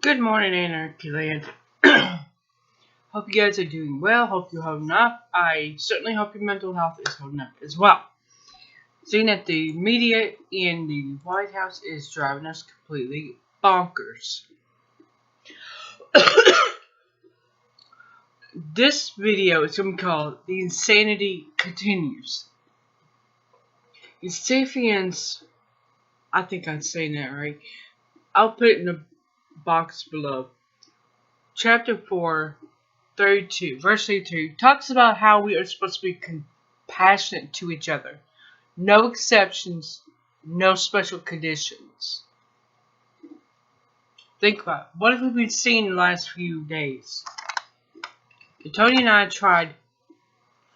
Good morning, Anarchy Land. Hope you guys are doing well. Hope you're holding up. I certainly hope your mental health is holding up as well. Seeing that the media in the White House is driving us completely bonkers. This video is going to be called The Insanity Continues. Sapiens, I think I'm saying that right. I'll put it in the box below. Chapter 4, 32, verse 32, talks about how we are supposed to be compassionate to each other. No exceptions, no special conditions. Think about it. What have we been seeing in the last few days? Tony and I tried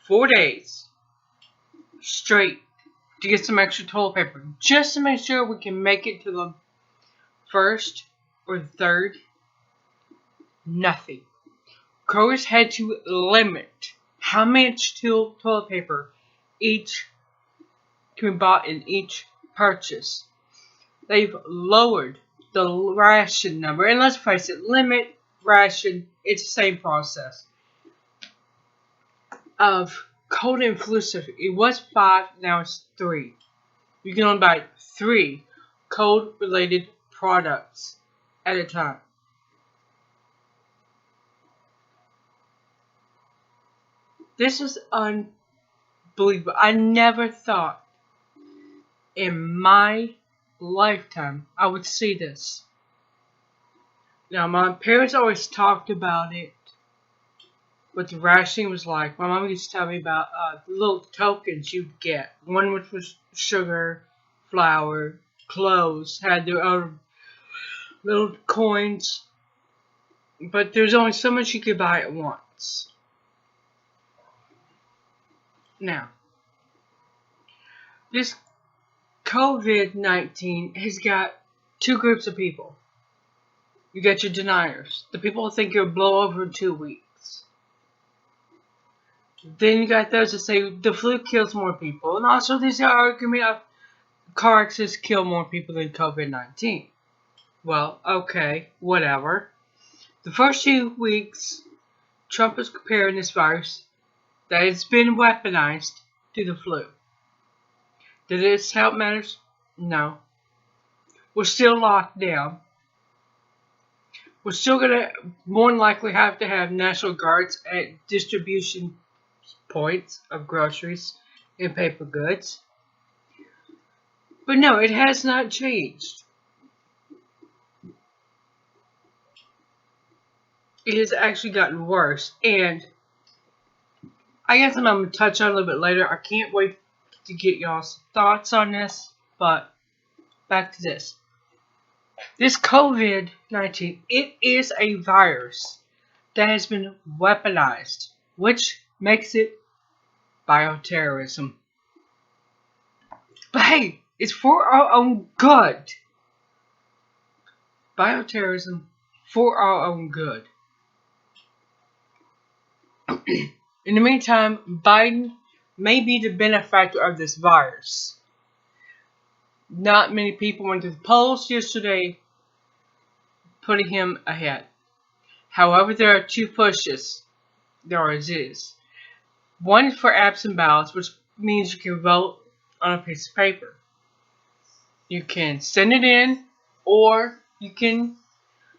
4 days straight to get some extra toilet paper just to make sure we can make it to the first or third. Nothing. Kroger's had to limit how much toilet paper each can be bought in each purchase. They've lowered the ration number, and let's face it, limit, ration, it's the same process. Of cold and flu stuff, it was 5, now it's 3. You can only buy 3 cold-related products at a time. This is unbelievable. I never thought in my lifetime I would see this. Now, my parents always talked about it, what the rationing was like. My mom used to tell me about the little tokens you'd get. One which was sugar, flour, clothes, had their own little coins. But there's only so much you could buy at once. Now, this COVID-19 has got 2 groups of people. You got your deniers, the people who think you'll blow over in 2 weeks. Then you got those that say the flu kills more people, and also there's the argument of car accidents kill more people than COVID-19. Well, okay, whatever. The first 2 weeks, Trump is comparing this virus that it's been weaponized to the flu. Did its health matters? No. We're still locked down. We're still going to more than likely have to have National Guards at distribution points of groceries and paper goods. But no, it has not changed. It has actually gotten worse. And I guess I'm going to touch on it a little bit later. I can't wait to get y'all's thoughts on this. But back to this. This COVID-19, it is a virus that has been weaponized, which makes it bioterrorism. But hey, it's for our own good. Bioterrorism for our own good. In the meantime, Biden may be the benefactor of this virus. Not many people went to the polls yesterday, putting him ahead. However, there are 2 pushes. There always is. One is for absent ballots, which means you can vote on a piece of paper. You can send it in, or you can,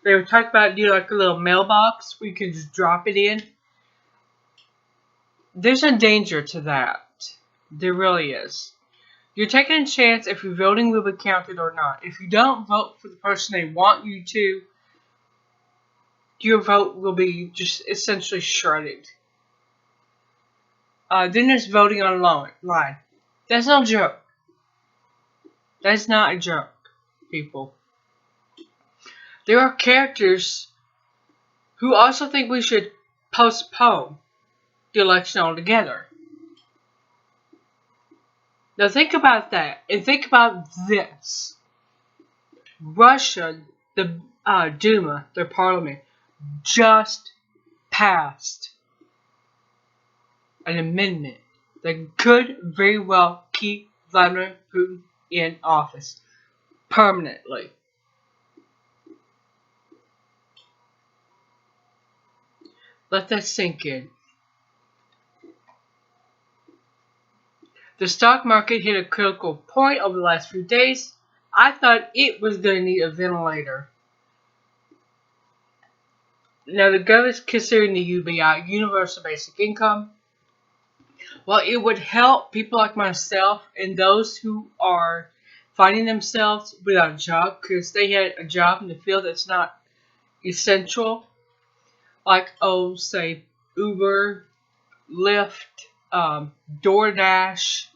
they were talking about do like a little mailbox where you can just drop it in. There's a danger to that. There really is. You're taking a chance if your voting will be counted or not. If you don't vote for the person they want you to, your vote will be just essentially shredded. Then there's voting online. That's no joke. That's not a joke, people. There are characters who also think we should postpone the election altogether. Now think about that, and think about this. Russia, the Duma, their parliament, just passed an amendment that could very well keep Vladimir Putin in office permanently. Let that sink in. The stock market hit a critical point over the last few days. I thought it was going to need a ventilator. Now, the government is considering the UBI, Universal Basic Income. Well, it would help people like myself and those who are finding themselves without a job because they had a job in the field that's not essential, like, say, Uber, Lyft, DoorDash.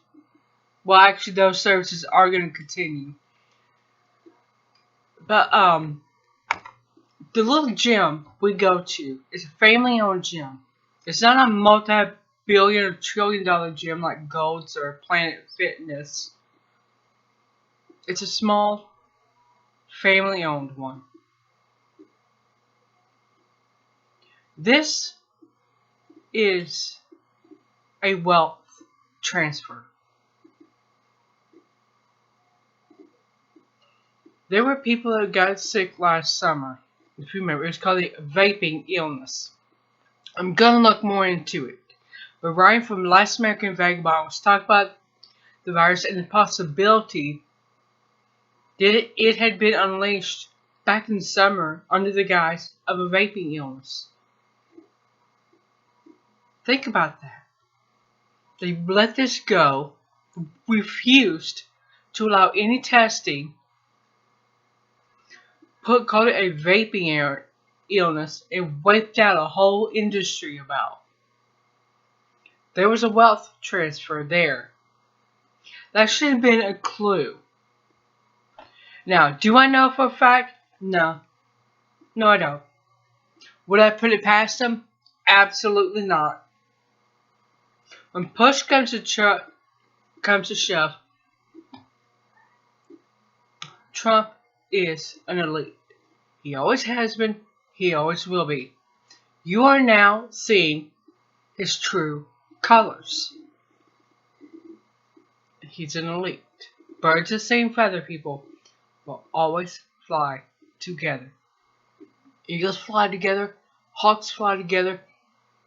Well, actually, those services are going to continue. But, the little gym we go to is a family-owned gym. It's not a multi-billion or trillion-dollar gym like Gold's or Planet Fitness. It's a small, family-owned one. This is a wealth transfer. There were people that got sick last summer. If you remember, it was called the vaping illness. I'm gonna look more into it. But Ryan from Last American Vagabond was talking about the virus and the possibility that it had been unleashed back in the summer under the guise of a vaping illness. Think about that. They let this go, refused to allow any testing, called it a vaping illness, and wiped out a whole industry about. There was a wealth transfer there. That should have been a clue. Now, do I know for a fact? No. No, I don't. Would I put it past them? Absolutely not. When push comes to shove, Trump is an elite. He always has been. He always will be. You are now seeing his true colors. He's an elite. Birds of the same feather, people, will always fly together. Eagles fly together, hawks fly together,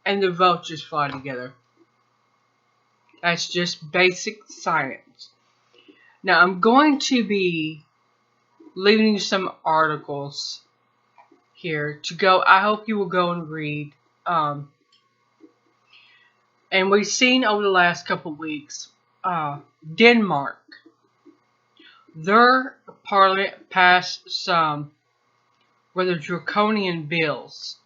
and the vultures fly together. That's just basic science. Now, I'm going to be leaving you some articles here to go. I hope you will go and read. And we've seen over the last couple of weeks, Denmark, their parliament passed some rather draconian bills.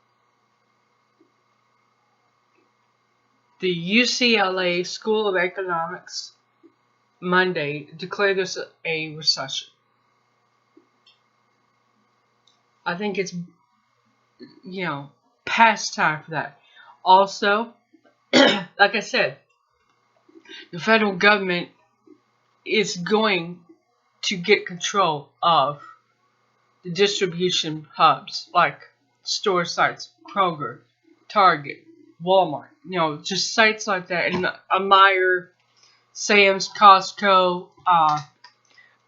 The UCLA School of Economics Monday declared this a recession. I think it's, past time for that. Also, like I said, the federal government is going to get control of the distribution hubs like store sites, Kroger, Target, Wal-Mart, just sites like that, and a Meijer, Sam's, Costco,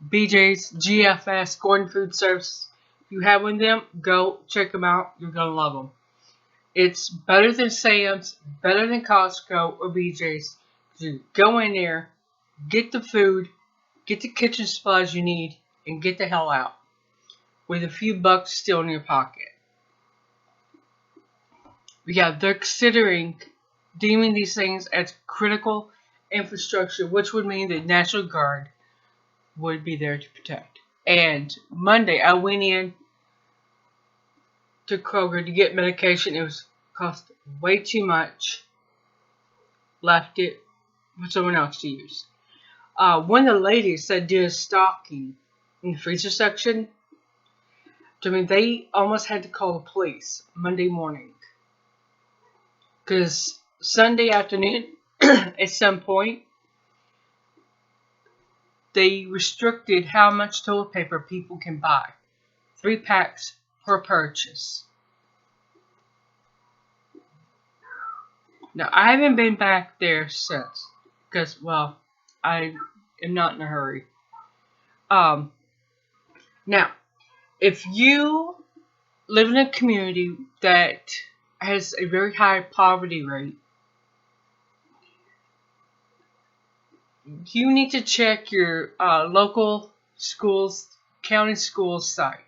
BJ's, GFS, Gordon Food Service. If you have one of them, go check them out. You're going to love them. It's better than Sam's, better than Costco or BJ's. You go in there, get the food, get the kitchen supplies you need, and get the hell out with a few bucks still in your pocket. Yeah, they're deeming these things as critical infrastructure, which would mean the National Guard would be there to protect. And Monday, I went in to Kroger to get medication. It was cost way too much. Left it for someone else to use. One of the ladies said did a stocking in the freezer section. They almost had to call the police Monday morning. Because Sunday afternoon, at some point, they restricted how much toilet paper people can buy. 3 packs per purchase. Now, I haven't been back there since. Because, I am not in a hurry. Now, if you live in a community that has a very high poverty rate, you need to check your local schools, county schools site.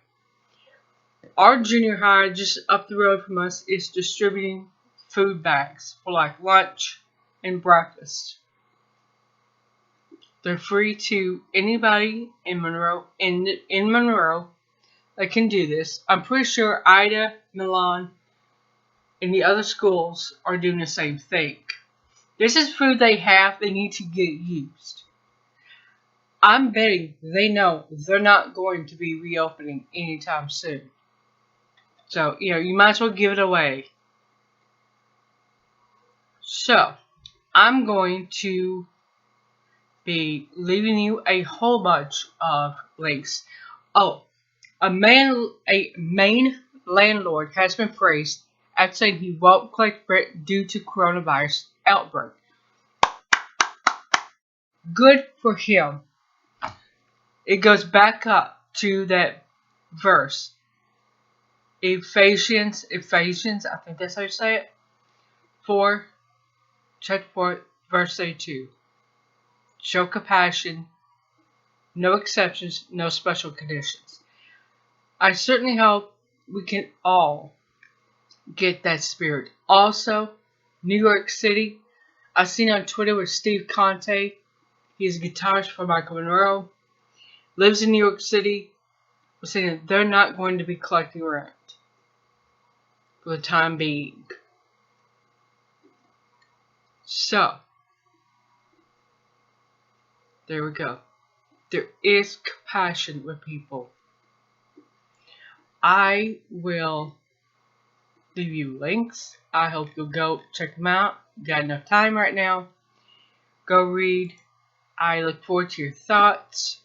Our junior high just up the road from us is distributing food bags for like lunch and breakfast. They're free to anybody in Monroe in Monroe that can do this. I'm pretty sure Ida, Milan, and the other schools are doing the same thing. This is food they need to get used. I'm betting they know they're not going to be reopening anytime soon. So, you might as well give it away. So, I'm going to be leaving you a whole bunch of links. Oh, a Maine landlord has been praised after saying he won't collect rent due to coronavirus outbreak. Good for him. It goes back up to that verse. Ephesians, I think that's how you say it. 4, chapter 4, verse 32. Show compassion, no exceptions, no special conditions. I certainly hope we can all get that spirit. Also, New York City. I've seen on Twitter with Steve Conte. He's a guitarist for Michael Monroe. Lives in New York City. We're saying that they're not going to be collecting rent for the time being. So, there we go. There is compassion with people. I will leave you links. I hope you'll go check them out. You got enough time right now. Go read. I look forward to your thoughts.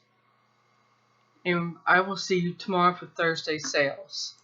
And I will see you tomorrow for Thursday sales.